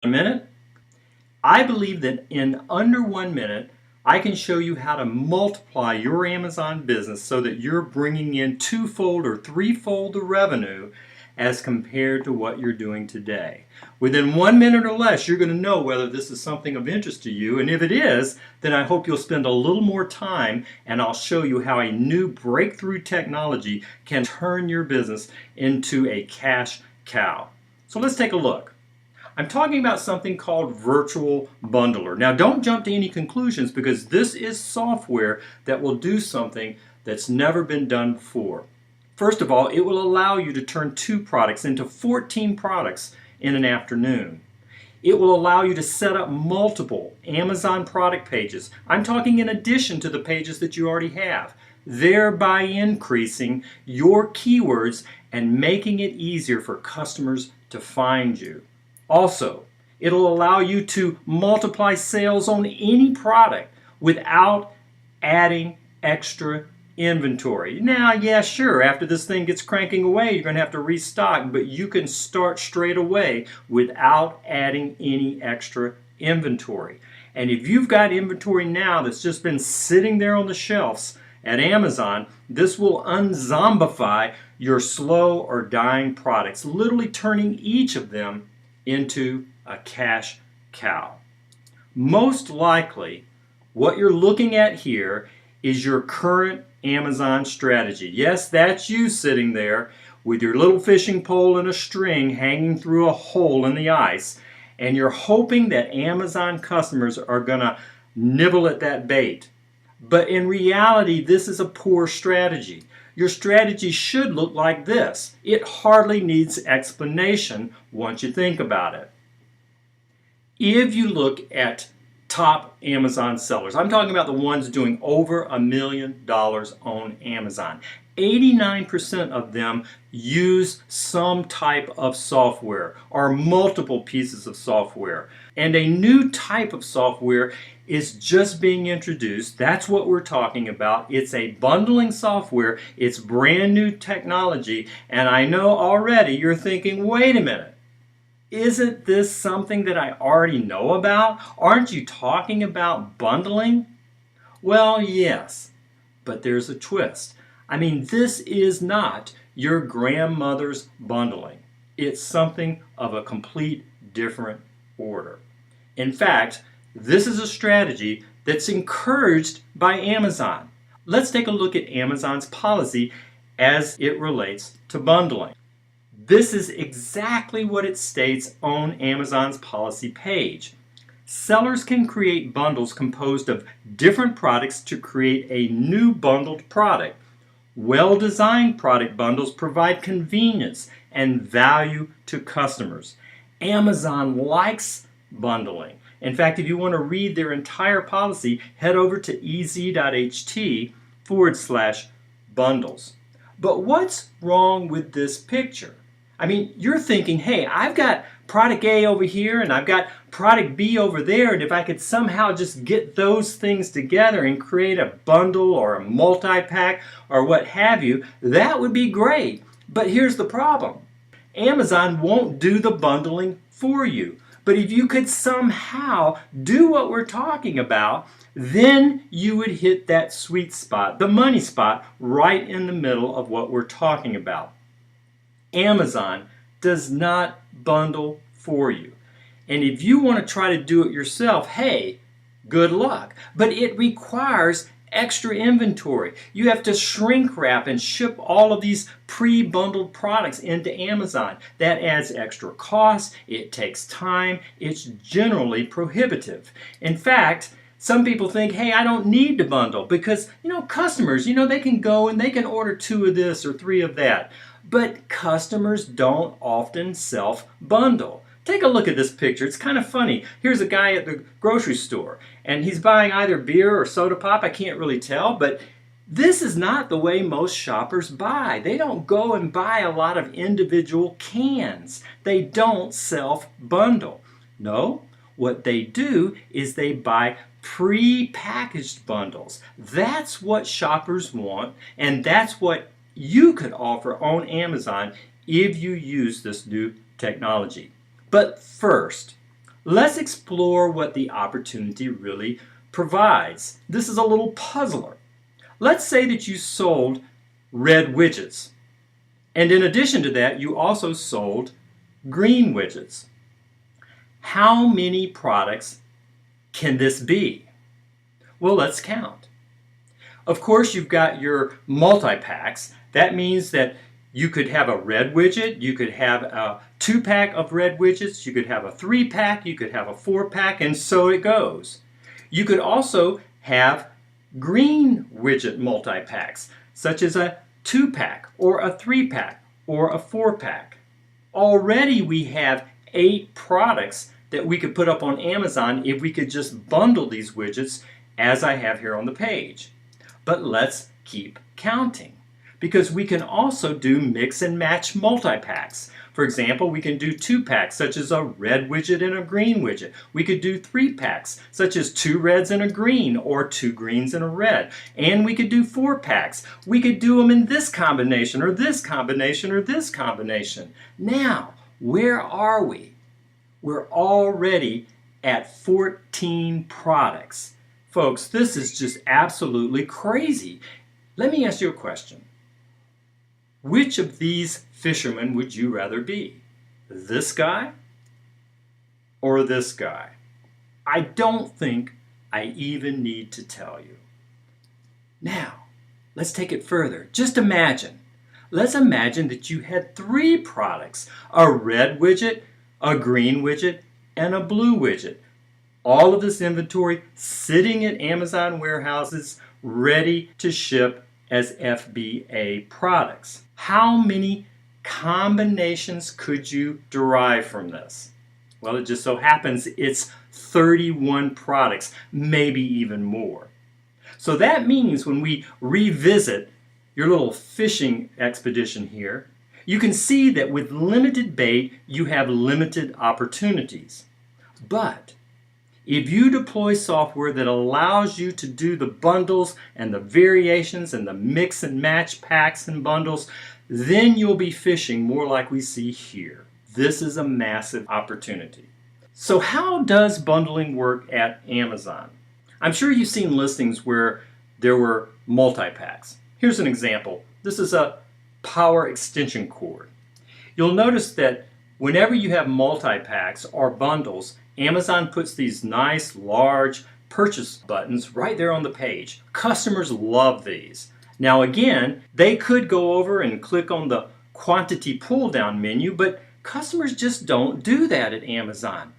A minute? I believe that in under 1 minute, I can show you how to multiply your Amazon business so that you're bringing in twofold or threefold the revenue as compared to what you're doing today. Within 1 minute or less, you're going to know whether this is something of interest to you. And if it is, then I hope you'll spend a little more time and I'll show you how a new breakthrough technology can turn your business into a cash cow. So let's take a look. I'm talking about something called Virtual Bundler. Now, don't jump to any conclusions because this is software that will do something that's never been done before. First of all, it will allow you to turn 2 products into 14 products in an afternoon. It will allow you to set up multiple Amazon product pages. I'm talking in addition to the pages that you already have, thereby increasing your keywords and making it easier for customers to find you. Also, it'll allow you to multiply sales on any product without adding extra inventory. Now, yeah, sure, after this thing gets cranking away, you're going to have to restock, but you can start straight away without adding any extra inventory. And if you've got inventory now that's just been sitting there on the shelves at Amazon, this will unzombify your slow or dying products, literally turning each of them into a cash cow. Most likely, what you're looking at here is your current Amazon strategy. Yes, that's you sitting there with your little fishing pole and a string hanging through a hole in the ice, and you're hoping that Amazon customers are going to nibble at that bait. But in reality, this is a poor strategy. Your strategy should look like this. It hardly needs explanation once you think about it. If you look at top Amazon sellers, I'm talking about the ones doing over $1 million on Amazon. 89% of them use some type of software or multiple pieces of software. And a new type of software is just being introduced. That's what we're talking about. It's a bundling software. It's brand new technology. And I know already you're thinking, wait a minute. Isn't this something that I already know about? Aren't you talking about bundling? Well, yes, but there's a twist. I mean, this is not your grandmother's bundling. It's something of a complete different order. In fact, this is a strategy that's encouraged by Amazon. Let's take a look at Amazon's policy as it relates to bundling. This is exactly what it states on Amazon's policy page. Sellers can create bundles composed of different products to create a new bundled product. Well-designed product bundles provide convenience and value to customers. Amazon likes bundling. In fact, if you want to read their entire policy, head over to ez.ht/bundles. But what's wrong with this picture? I mean, you're thinking, hey, I've got product A over here and I've got product B over there, and if I could somehow just get those things together and create a bundle or a multi-pack or what have you, that would be great. But here's the problem. Amazon won't do the bundling for you. But if you could somehow do what we're talking about, then you would hit that sweet spot, the money spot, right in the middle of what we're talking about. Amazon does not bundle for you. And if you want to try to do it yourself, hey, good luck. But it requires extra inventory. You have to shrink wrap and ship all of these pre-bundled products into Amazon. That adds extra costs. It takes time. It's generally prohibitive. In fact, some people think, hey, I don't need to bundle because, customers, they can go and they can order 2 of this or 3 of that. But customers don't often self-bundle. Take a look at this picture. It's kind of funny. Here's a guy at the grocery store, and he's buying either beer or soda pop. I can't really tell, but this is not the way most shoppers buy. They don't go and buy a lot of individual cans. They don't self-bundle. No, what they do is they buy pre-packaged bundles. That's what shoppers want, and that's what you could offer on Amazon if you use this new technology. But first, Let's explore what the opportunity really provides. This is a little puzzler. Let's say that you sold red widgets. And in addition to that, you also sold green widgets. How many products can this be? Well, let's count. Of course, you've got your multi-packs. That means that you could have a red widget, you could have a 2-pack of red widgets, you could have a 3-pack, you could have a 4-pack, and so it goes. You could also have green widget multi-packs, such as a 2-pack or a 3-pack or a 4-pack. Already we have 8 products that we could put up on Amazon if we could just bundle these widgets as I have here on the page. But let's keep counting, because we can also do mix and match multi-packs. For example, we can do 2-packs such as a red widget and a green widget. We could do 3-packs such as 2 reds and a green, or 2 greens and a red. And we could do 4-packs. We could do them in this combination or this combination or this combination. Now, where are we? We're already at 14 products. Folks, this is just absolutely crazy. Let me ask you a question. Which of these fishermen would you rather be? This guy or this guy? I don't think I even need to tell you. Now, let's take it further. Just imagine. Let's imagine that you had 3 products, a red widget, a green widget, and a blue widget. All of this inventory sitting at Amazon warehouses ready to ship as FBA products. How many combinations could you derive from this? Well, it just so happens it's 31 products, maybe even more. So that means when we revisit your little fishing expedition here, you can see that with limited bait, you have limited opportunities. But if you deploy software that allows you to do the bundles and the variations and the mix and match packs and bundles, then you'll be fishing more like we see here. This is a massive opportunity. So how does bundling work at Amazon? I'm sure you've seen listings where there were multi-packs. Here's an example. This is a power extension cord. You'll notice that whenever you have multi-packs or bundles, Amazon puts these nice large purchase buttons right there on the page. Customers love these. Now again, they could go over and click on the quantity pull down menu, but customers just don't do that at Amazon.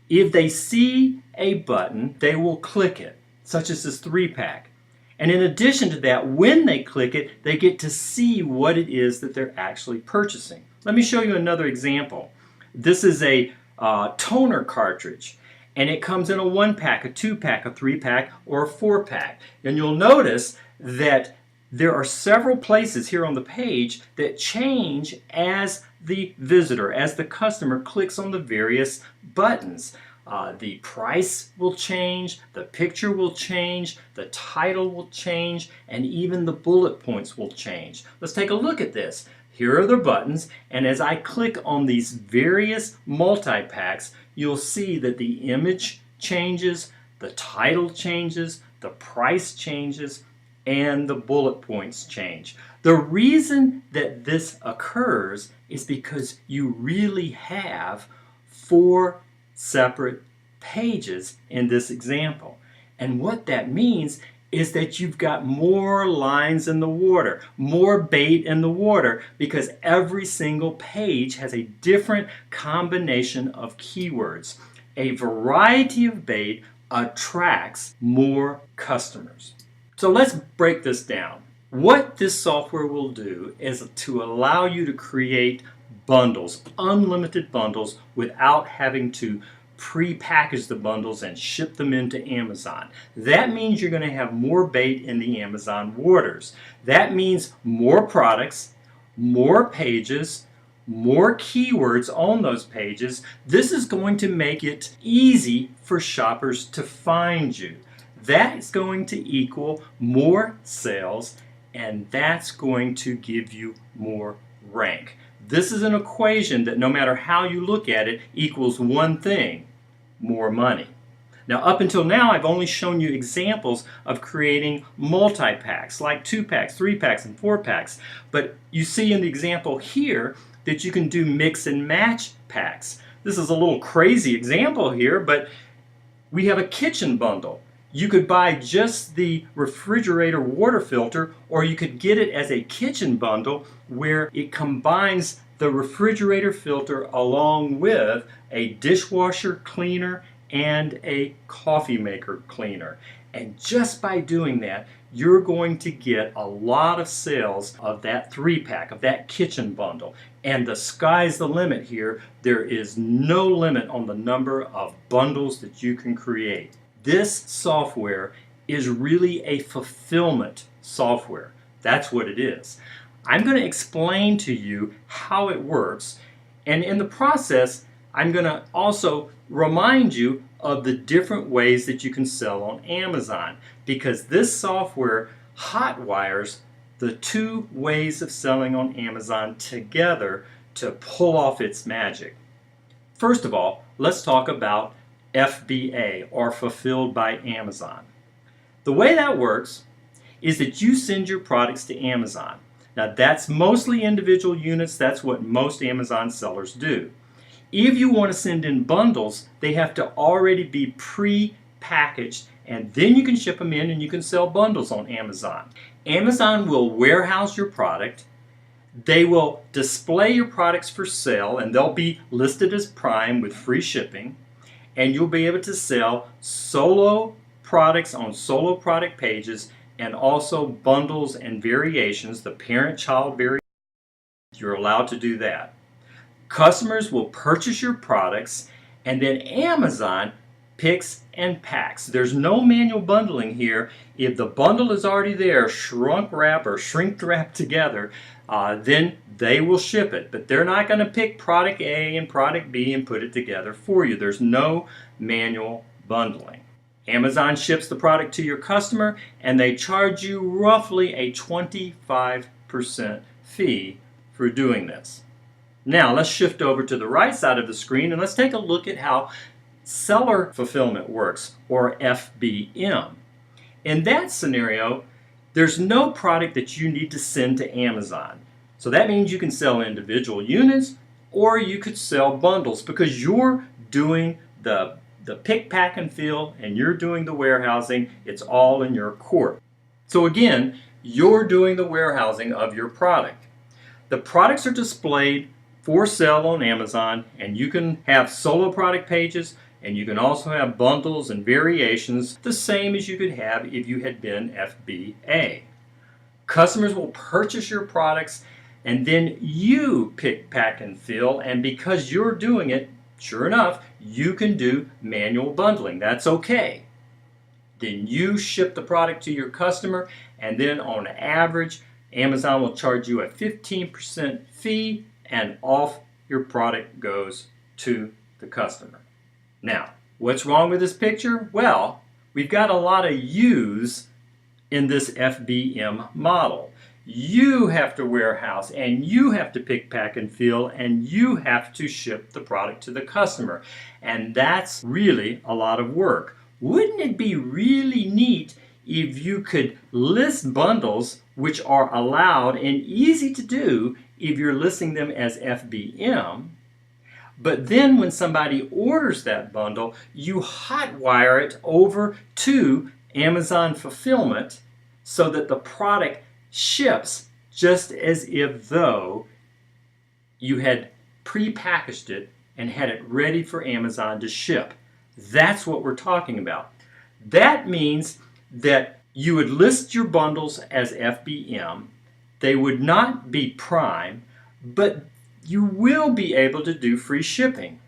If they see a button, they will click it, such as this 3-pack. And in addition to that, when they click it, they get to see what it is that they're actually purchasing. Let me show you another example. This is a toner cartridge, and it comes in a 1-pack, a 2-pack, a 3-pack, or a 4-pack. And you'll notice that there are several places here on the page that change as the visitor, as the customer clicks on the various buttons. The price will change, the picture will change, the title will change, and even the bullet points will change. Let's take a look at this. Here are the buttons, and as I click on these various multi-packs, you'll see that the image changes, the title changes, the price changes, and the bullet points change. The reason that this occurs is because you really have 4 separate pages in this example. And what that means is that you've got more lines in the water, more bait in the water, because every single page has a different combination of keywords. A variety of bait attracts more customers. So let's break this down. What this software will do is to allow you to create bundles, unlimited bundles, without having to pre-package the bundles and ship them into Amazon. That means you're going to have more bait in the Amazon waters. That means more products, more pages, more keywords on those pages. This is going to make it easy for shoppers to find you. That is going to equal more sales, and that's going to give you more rank. This is an equation that no matter how you look at it equals one thing: more money. Now, up until now, I've only shown you examples of creating multi-packs, like 2-packs, 3-packs, and 4-packs. But you see in the example here that you can do mix and match packs. This is a little crazy example here, but we have a kitchen bundle. You could buy just the refrigerator water filter, or you could get it as a kitchen bundle where it combines the refrigerator filter along with a dishwasher cleaner and a coffee maker cleaner. And just by doing that, you're going to get a lot of sales of that 3-pack, of that kitchen bundle. And the sky's the limit here. There is no limit on the number of bundles that you can create. This software is really a fulfillment software. That's what it is. I'm going to explain to you how it works, and in the process, I'm going to also remind you of the different ways that you can sell on Amazon, because this software hotwires the 2 ways of selling on Amazon together to pull off its magic. First of all, let's talk about FBA, or Fulfilled by Amazon. The way that works is that you send your products to Amazon. Now, that's mostly individual units. That's what most Amazon sellers do. If you want to send in bundles, they have to already be pre-packaged, and then you can ship them in and you can sell bundles on Amazon. Amazon will warehouse your product. They will display your products for sale, and they'll be listed as Prime with free shipping, and you'll be able to sell solo products on solo product pages, and also bundles and variations, the parent-child variation. You're allowed to do that. Customers will purchase your products, and then Amazon picks and packs. There's no manual bundling here. If the bundle is already there, shrunk wrap or shrink wrap together, then they will ship it. But they're not going to pick product A and product B and put it together for you. There's no manual bundling. Amazon ships the product to your customer, and they charge you roughly a 25% fee for doing this. Now let's shift over to the right side of the screen and let's take a look at how seller fulfillment works, or FBM. In that scenario, there's no product that you need to send to Amazon. So that means you can sell individual units, or you could sell bundles, because you're doing the pick, pack, and fill, and you're doing the warehousing. It's all in your court. So again, you're doing the warehousing of your product. The products are displayed for sale on Amazon, and you can have solo product pages, and you can also have bundles and variations, the same as you could have if you had been FBA. Customers will purchase your products, and then you pick, pack, and fill, and because you're doing it, sure enough, you can do manual bundling. That's okay. Then you ship the product to your customer, and then on average, Amazon will charge you a 15% fee, and off your product goes to the customer. Now, what's wrong with this picture? Well, we've got a lot of yous in this FBM model. You have to warehouse, and you have to pick, pack, and fill, and you have to ship the product to the customer. And that's really a lot of work. Wouldn't it be really neat if you could list bundles, which are allowed and easy to do if you're listing them as FBM, but then when somebody orders that bundle, you hotwire it over to Amazon Fulfillment so that the product ships just as if though you had pre-packaged it and had it ready for Amazon to ship. That's what we're talking about. That means that you would list your bundles as FBM. They would not be Prime, but you will be able to do free shipping.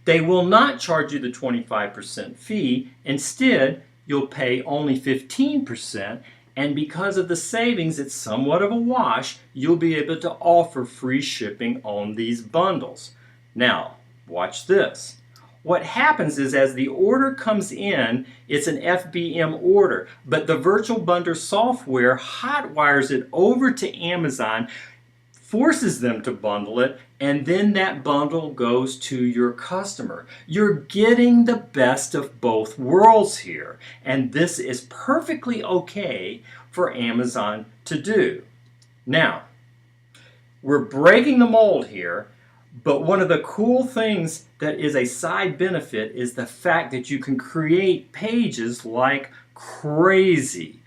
They will not charge you the 25% fee. Instead, you'll pay only 15%, and because of the savings, it's somewhat of a wash. You'll be able to offer free shipping on these bundles. Now, watch this. What happens is as the order comes in, it's an FBM order, but the Virtual Bundler software hotwires it over to Amazon forces them to bundle it, and then that bundle goes to your customer. You're getting the best of both worlds here, and this is perfectly okay for Amazon to do. Now, we're breaking the mold here, but one of the cool things that is a side benefit is the fact that you can create pages like crazy.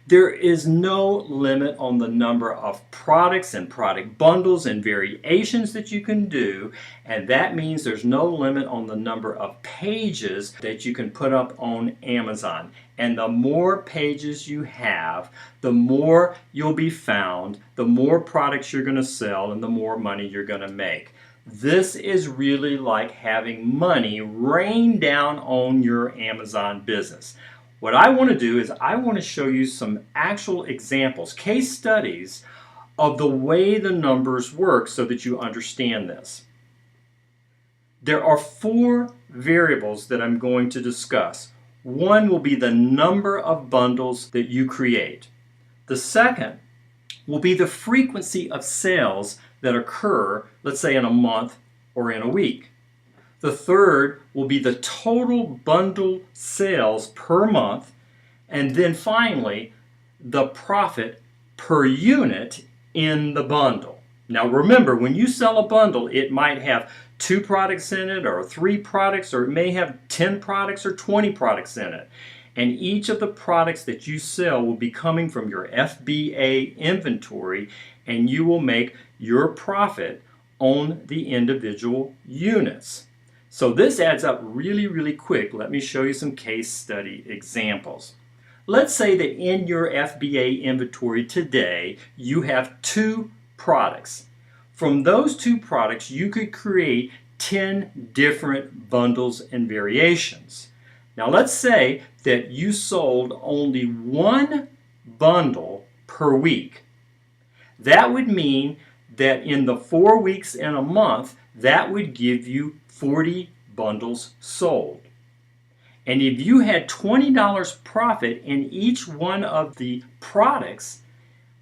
There is no limit on the number of products and product bundles and variations that you can do, and that means there's no limit on the number of pages that you can put up on Amazon. And the more pages you have, the more you'll be found, the more products you're going to sell, and the more money you're going to make. This is really like having money rain down on your Amazon business. What I want to do is I want to show you some actual examples, case studies of the way the numbers work so that you understand this. There are 4 variables that I'm going to discuss. One will be the number of bundles that you create. The second will be the frequency of sales that occur, let's say in a month or in a week. The third will be the total bundle sales per month. And then finally, the profit per unit in the bundle. Now remember, when you sell a bundle, it might have 2 products in it, or 3 products, or it may have 10 products or 20 products in it. And each of the products that you sell will be coming from your FBA inventory, and you will make your profit on the individual units. So this adds up really, really quick. Let me show you some case study examples. Let's say that in your FBA inventory today, you have 2 products. From those 2 products, you could create 10 different bundles and variations. Now let's say that you sold only 1 bundle per week. That would mean that in the 4 weeks in a month, that would give you 40 bundles sold. And if you had $20 profit in each one of the products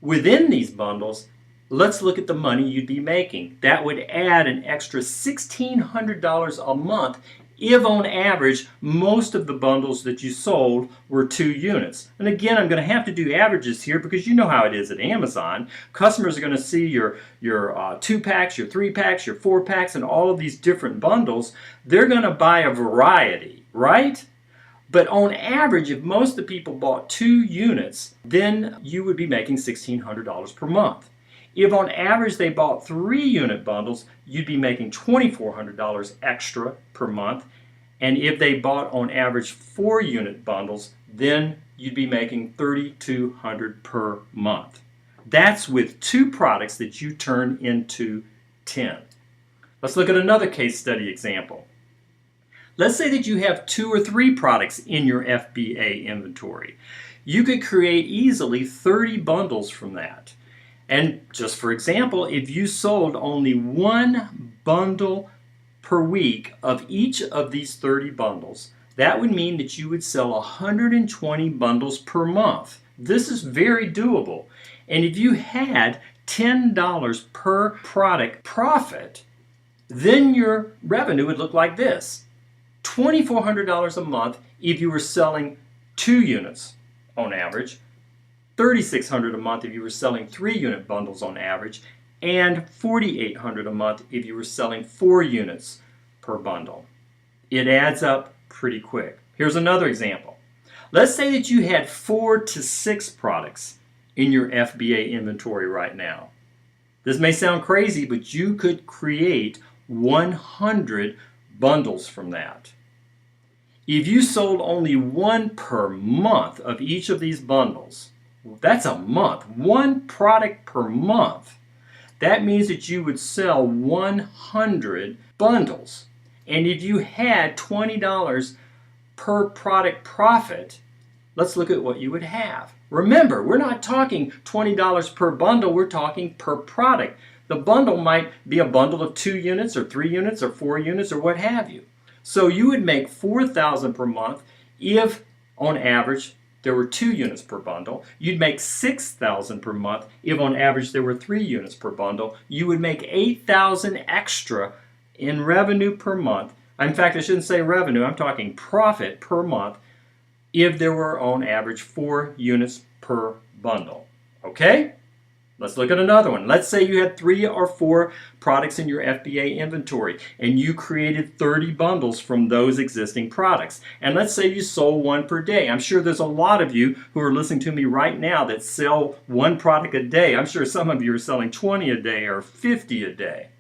within these bundles, let's look at the money you'd be making. That would add an extra $1,600 a month if on average most of the bundles that you sold were 2 units. And again, I'm going to have to do averages here because you know how it is at Amazon. Customers are going to see your 2-packs, your 3-packs, your 4-packs, and all of these different bundles. They're going to buy a variety, right? But on average, if most of the people bought 2 units, then you would be making $1,600 per month. If on average they bought 3-unit bundles, you'd be making $2,400 extra per month. And if they bought on average 4-unit bundles, then you'd be making $3,200 per month. That's with 2 products that you turn into 10. Let's look at another case study example. Let's say that you have 2 or 3 products in your FBA inventory. You could create easily 30 bundles from that. And just for example, if you sold only 1 bundle per week of each of these 30 bundles, that would mean that you would sell 120 bundles per month. This is very doable. And if you had $10 per product profit, then your revenue would look like this. $2,400 a month if you were selling 2 units on average, $3,600 a month if you were selling 3-unit bundles on average, and $4,800 a month if you were selling 4 units per bundle. It adds up pretty quick. Here's another example. Let's say that you had 4 to 6 products in your FBA inventory right now. This may sound crazy, but you could create 100 bundles from that. If you sold only 1 per month of each of these bundles, that's a month, 1 product per month. That means that you would sell 100 bundles. And if you had $20 per product profit, let's look at what you would have. Remember, we're not talking $20 per bundle, we're talking per product. The bundle might be a bundle of 2 units or 3 units or 4 units or what have you. So you would make $4,000 per month if, on average, there were 2 units per bundle. You'd make $6,000 per month if on average there were 3 units per bundle. You would make $8,000 extra in revenue per month. In fact, I shouldn't say revenue, I'm talking profit per month if there were on average 4 units per bundle. Okay? Let's look at another one. Let's say you had 3 or 4 products in your FBA inventory and you created 30 bundles from those existing products. And let's say you sold 1 per day. I'm sure there's a lot of you who are listening to me right now that sell 1 product a day. I'm sure some of you are selling 20 a day or 50 a day.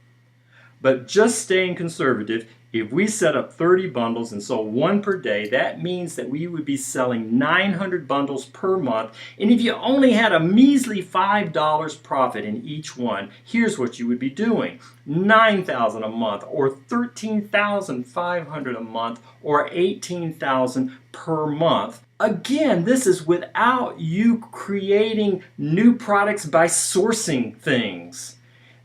But just staying conservative, if we set up 30 bundles and sold 1 per day, that means that we would be selling 900 bundles per month. And if you only had a measly $5 profit in each one, here's what you would be doing. $9,000 a month, or $13,500 a month, or $18,000 per month. Again, this is without you creating new products by sourcing things.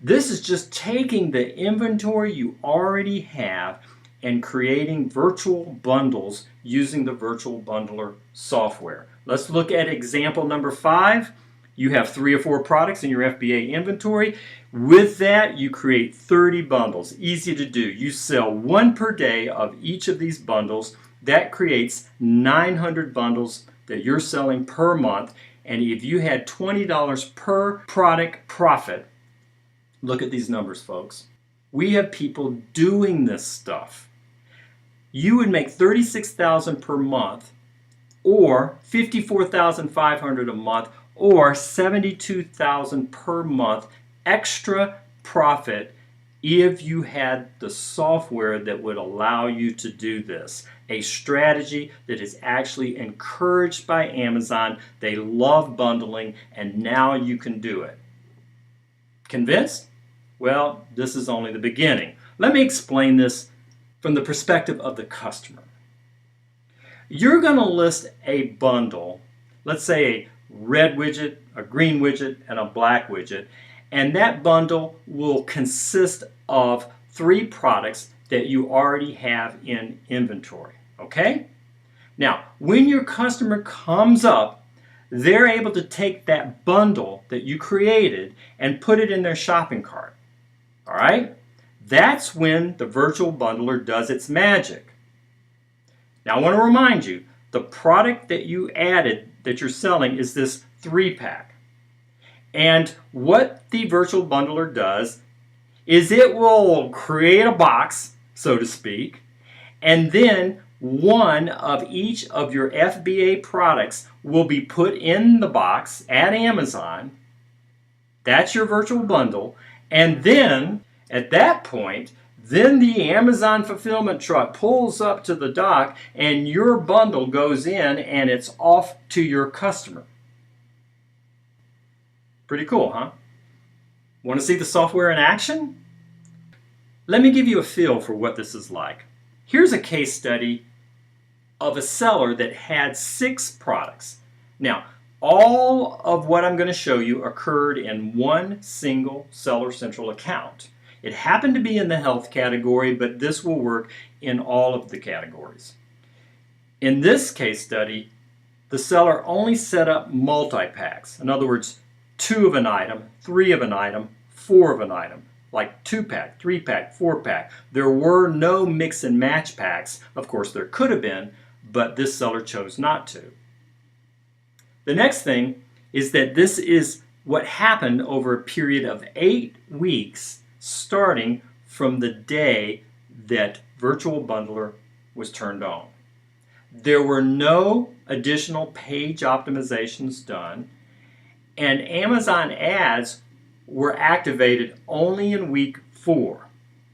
This is just taking the inventory you already have and creating virtual bundles using the virtual bundler software. Let's look at example number 5. You have 3 or 4 products in your FBA inventory. With that, you create 30 bundles. Easy to do. You sell 1 per day of each of these bundles. That creates 900 bundles that you're selling per month. And if you had $20 per product profit, look at these numbers, folks. We have people doing this stuff. You would make $36,000 per month, or $54,500 a month, or $72,000 per month extra profit if you had the software that would allow you to do this. A strategy that is actually encouraged by Amazon. They love bundling, and now you can do it. Convinced? Well, this is only the beginning. Let me explain this from the perspective of the customer. You're going to list a bundle, let's say a red widget, a green widget, and a black widget, and that bundle will consist of 3 products that you already have in inventory. Okay? Now, when your customer comes up, they're able to take that bundle that you created and put it in their shopping cart. All right? That's when the virtual bundler does its magic. Now I want to remind you, the product that you added that you're selling is this 3-pack. And what the virtual bundler does is it will create a box, so to speak, and then one of each of your FBA products will be put in the box at Amazon. That's your virtual bundle. And then, at that point, then the Amazon fulfillment truck pulls up to the dock and your bundle goes in and it's off to your customer. Pretty cool, huh? Want to see the software in action? Let me give you a feel for what this is like. Here's a case study of a seller that had 6 products. Now, all of what I'm going to show you occurred in one single Seller Central account. It happened to be in the health category, but this will work in all of the categories. In this case study, the seller only set up multi-packs. In other words, 2 of an item, 3 of an item, 4 of an item, like 2-pack, 3-pack, 4-pack. There were no mix and match packs. Of course, there could have been, but this seller chose not to. The next thing is that this is what happened over a period of 8 weeks, starting from the day that Virtual Bundler was turned on. There were no additional page optimizations done, and Amazon ads were activated only in week 4.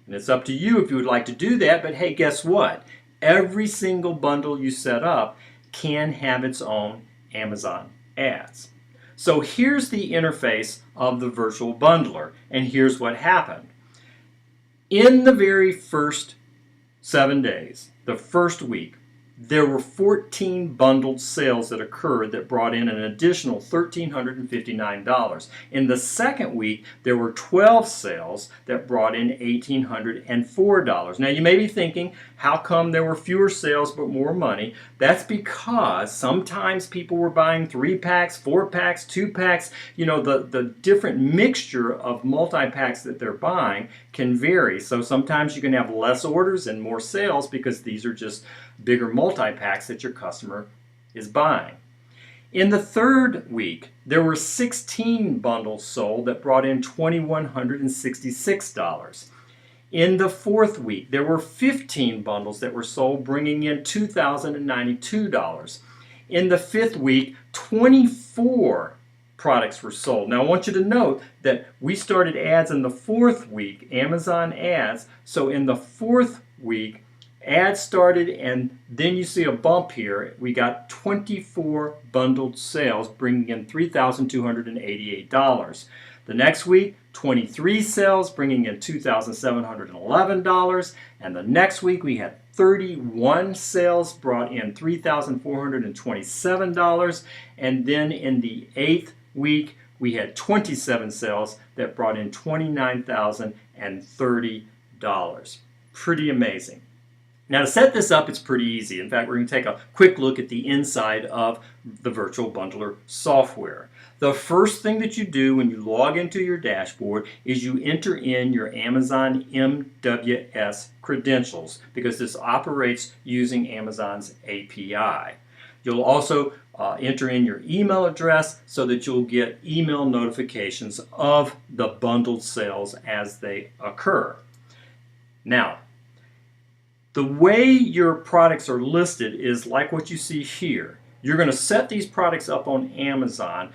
And it's up to you if you would like to do that, but hey, guess what? Every single bundle you set up can have its own Amazon ads. So here's the interface of the virtual bundler, and here's what happened. In the very first 7 days, the first week, there were 14 bundled sales that occurred that brought in an additional $1,359. In the second week, there were 12 sales that brought in $1,804. Now, you may be thinking, how come there were fewer sales but more money? That's because sometimes people were buying 3-packs, 4-packs, 2-packs. You know, the different mixture of multi-packs that they're buying can vary. So sometimes you can have less orders and more sales because these are just bigger multi-packs that your customer is buying. In the third week, there were 16 bundles sold that brought in $2,166. In the fourth week, there were 15 bundles that were sold, bringing in $2,092. In the fifth week, 24 products were sold. Now, I want you to note that we started ads in the fourth week, Amazon ads. So in the fourth week, ads started, and then you see a bump here. We got 24 bundled sales, bringing in $3,288. The next week, 23 sales, bringing in $2,711. And the next week, we had 31 sales, brought in $3,427. And then in the eighth week, we had 27 sales that brought in $29,030. Pretty amazing. Now, to set this up, it's pretty easy. In fact, we're going to take a quick look at the inside of the Virtual Bundler software. The first thing that you do when you log into your dashboard is you enter in your Amazon MWS credentials, because this operates using Amazon's API. You'll also enter in your email address so that you'll get email notifications of the bundled sales as they occur. Now, the way your products are listed is like what you see here. You're going to set these products up on Amazon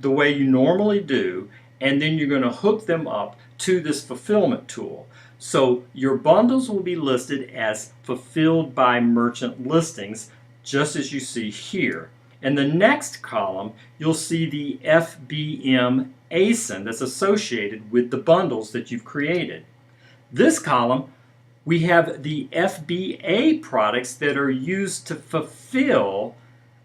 the way you normally do, and then you're going to hook them up to this fulfillment tool. So your bundles will be listed as fulfilled by merchant listings, just as you see here. In the next column, you'll see the FBM ASIN that's associated with the bundles that you've created. This column, we have the FBA products that are used to fulfill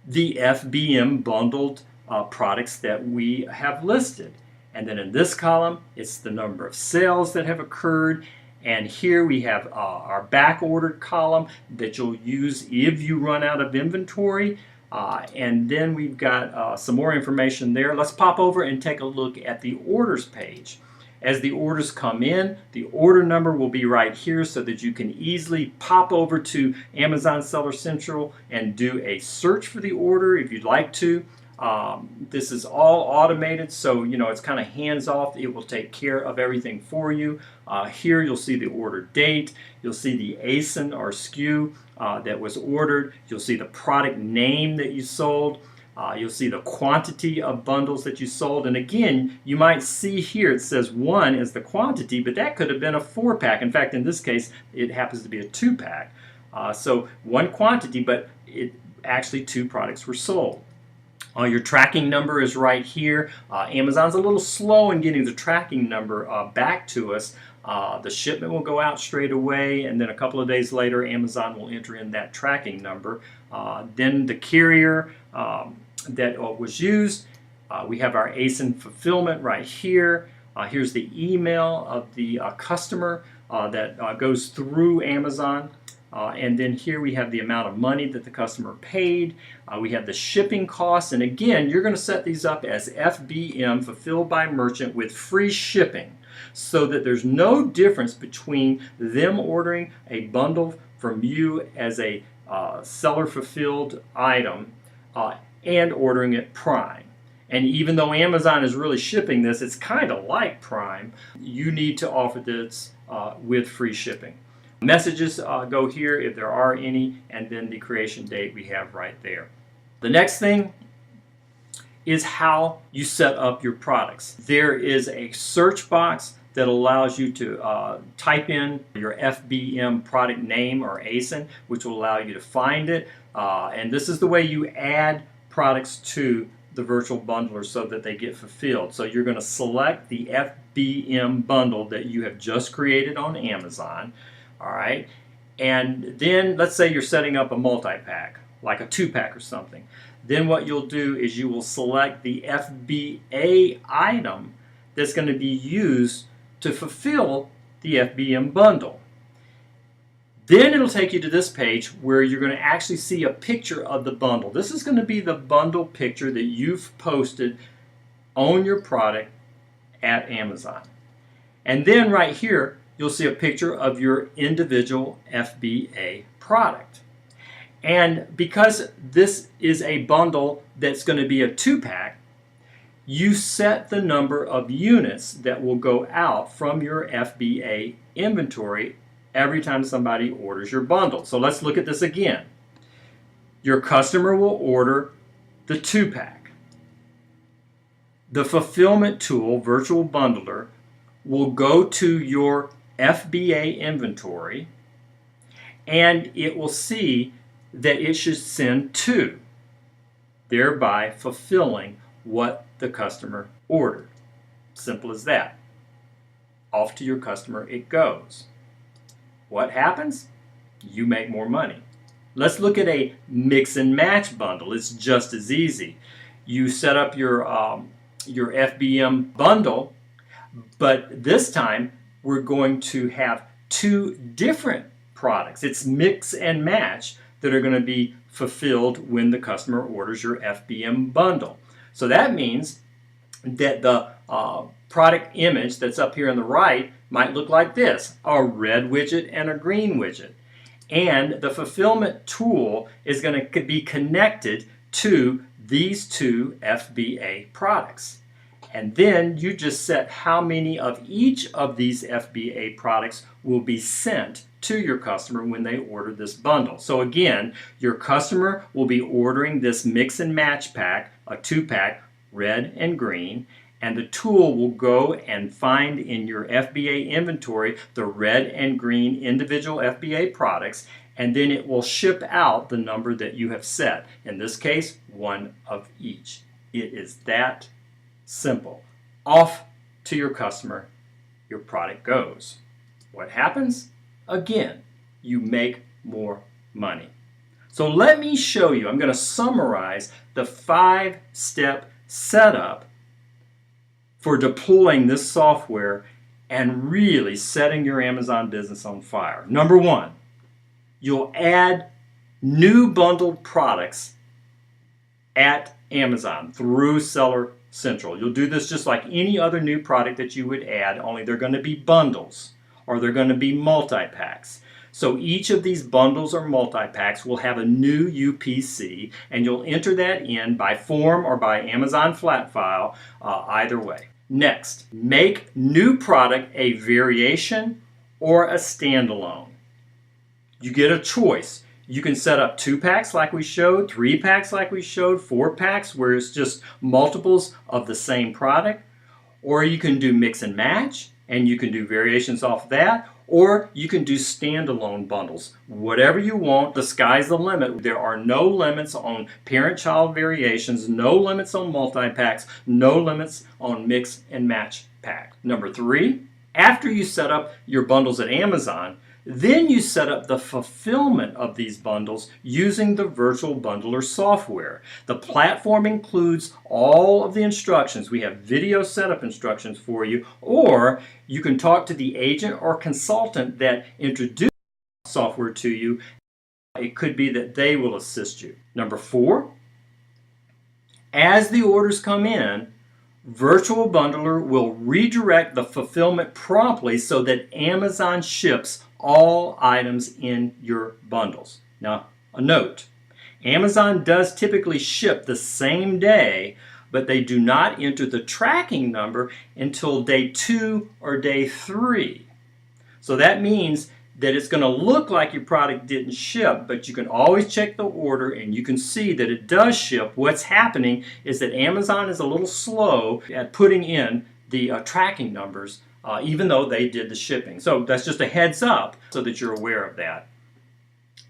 the FBM bundled products that we have listed. And then in this column, it's the number of sales that have occurred. And here we have our back ordered column that you'll use if you run out of inventory. And then we've got some more information there. Let's pop over and take a look at the orders page. As the orders come in, the order number will be right here so that you can easily pop over to Amazon Seller Central and do a search for the order if you'd like to. This is all automated, so you know it's kind of hands-off. It will take care of everything for you. Here you'll see the order date. You'll see the ASIN or SKU that was ordered. You'll see the product name that you sold. You'll see the quantity of bundles that you sold. And again, you might see here it says 1 is the quantity, but that could have been a 4-pack. In fact, in this case, it happens to be a 2-pack. So 1 quantity, but actually 2 products were sold. Your tracking number is right here. Amazon's a little slow in getting the tracking number back to us. The shipment will go out straight away, and then a couple of days later, Amazon will enter in that tracking number. Then the carrier that was used. We have our ASIN fulfillment right here. Here's the email of the customer that goes through Amazon. And then here we have the amount of money that the customer paid. We have the shipping costs. And again, you're going to set these up as FBM, fulfilled by merchant, with free shipping, so that there's no difference between them ordering a bundle from you as a seller fulfilled item and ordering it Prime. And even though Amazon is really shipping this, it's kind of like Prime. You need to offer this with free shipping. Messages go here if there are any, and then the creation date we have right there. The next thing is how you set up your products. There is a search box that allows you to type in your FBM product name or ASIN, which will allow you to find it. And this is the way you add products to the virtual bundler so that they get fulfilled. So you're going to select the FBM bundle that you have just created on Amazon. All right. And then let's say you're setting up a multi-pack, like a 2-pack or something. Then what you'll do is you will select the FBA item that's going to be used to fulfill the FBM bundle. Then it'll take you to this page where you're going to actually see a picture of the bundle. This is going to be the bundle picture that you've posted on your product at Amazon. And then right here, you'll see a picture of your individual FBA product. And because this is a bundle that's going to be a 2-pack, you set the number of units that will go out from your FBA inventory every time somebody orders your bundle. So let's look at this again. Your customer will order the 2-pack. The fulfillment tool, Virtual Bundler, will go to your FBA inventory and it will see that it should send 2, thereby fulfilling what the customer ordered. Simple as that. Off to your customer it goes. What happens? You make more money. Let's look at a mix and match bundle. It's just as easy. You set up your FBM bundle, but this time we're going to have 2 different products. It's mix and match that are going to be fulfilled when the customer orders your FBM bundle. So that means that the product image that's up here on the right might look like this: a red widget and a green widget. And the fulfillment tool is going to be connected to these 2 FBA products. And then you just set how many of each of these FBA products will be sent to your customer when they order this bundle. So again, your customer will be ordering this mix and match pack, a 2-pack, red and green, and the tool will go and find in your FBA inventory the red and green individual FBA products, and then it will ship out the number that you have set. In this case, 1 of each. It is that simple. Off to your customer, your product goes. What happens? Again, you make more money. So let me show you, I'm going to summarize the 5-step setup for deploying this software and really setting your Amazon business on fire. Number 1, you'll add new bundled products at Amazon through Seller Central. You'll do this just like any other new product that you would add, only they're going to be bundles or they're going to be multi-packs. So each of these bundles or multi-packs will have a new UPC, and you'll enter that in by form or by Amazon flat file, either way. Next, make new product a variation or a standalone. You get a choice. You can set up 2-packs like we showed, 3-packs like we showed, 4-packs where it's just multiples of the same product, or you can do mix and match and you can do variations off that, or you can do standalone bundles. Whatever you want, the sky's the limit. There are no limits on parent-child variations, no limits on multi-packs, no limits on mix and match pack. Number 3, after you set up your bundles at Amazon, then you set up the fulfillment of these bundles using the Virtual Bundler software. The platform includes all of the instructions. We have video setup instructions for you, or you can talk to the agent or consultant that introduced the software to you. It could be that they will assist you. Number 4, as the orders come in, Virtual Bundler will redirect the fulfillment promptly so that Amazon ships all items in your bundles. Now, a note, Amazon does typically ship the same day, but they do not enter the tracking number until day 2 or day 3. So that means that it's going to look like your product didn't ship, but you can always check the order and you can see that it does ship. What's happening is that Amazon is a little slow at putting in the tracking numbers, even though they did the shipping. So that's just a heads up so that you're aware of that.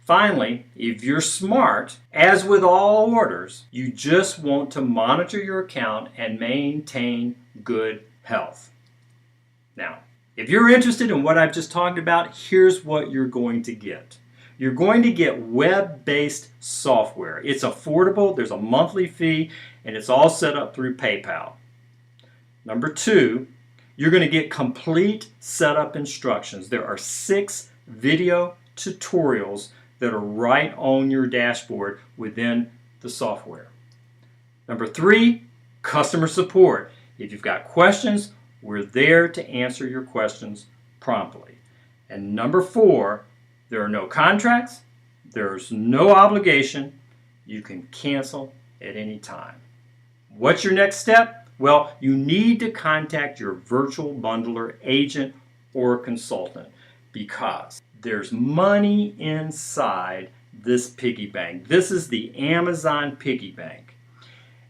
Finally, if you're smart, as with all orders, you just want to monitor your account and maintain good health. Now, If you're interested in what I've just talked about, here's what you're going to get. You're going to get web-based software. It's affordable, there's a monthly fee, and it's all set up through PayPal. Number two, you're going to get complete setup instructions. There are 6 video tutorials that are right on your dashboard within the software. Number 3, customer support. If you've got questions, we're there to answer your questions promptly. And number 4, there are no contracts, there's no obligation, you can cancel at any time. What's your next step? Well, you need to contact your virtual bundler agent or consultant because there's money inside this piggy bank. This is the Amazon piggy bank.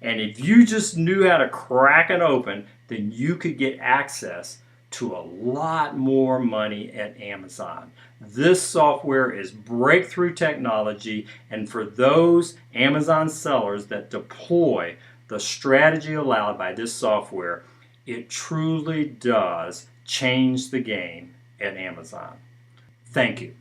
And if you just knew how to crack it open, then you could get access to a lot more money at Amazon. This software is breakthrough technology, and for those Amazon sellers that deploy the strategy allowed by this software, it truly does change the game at Amazon. Thank you.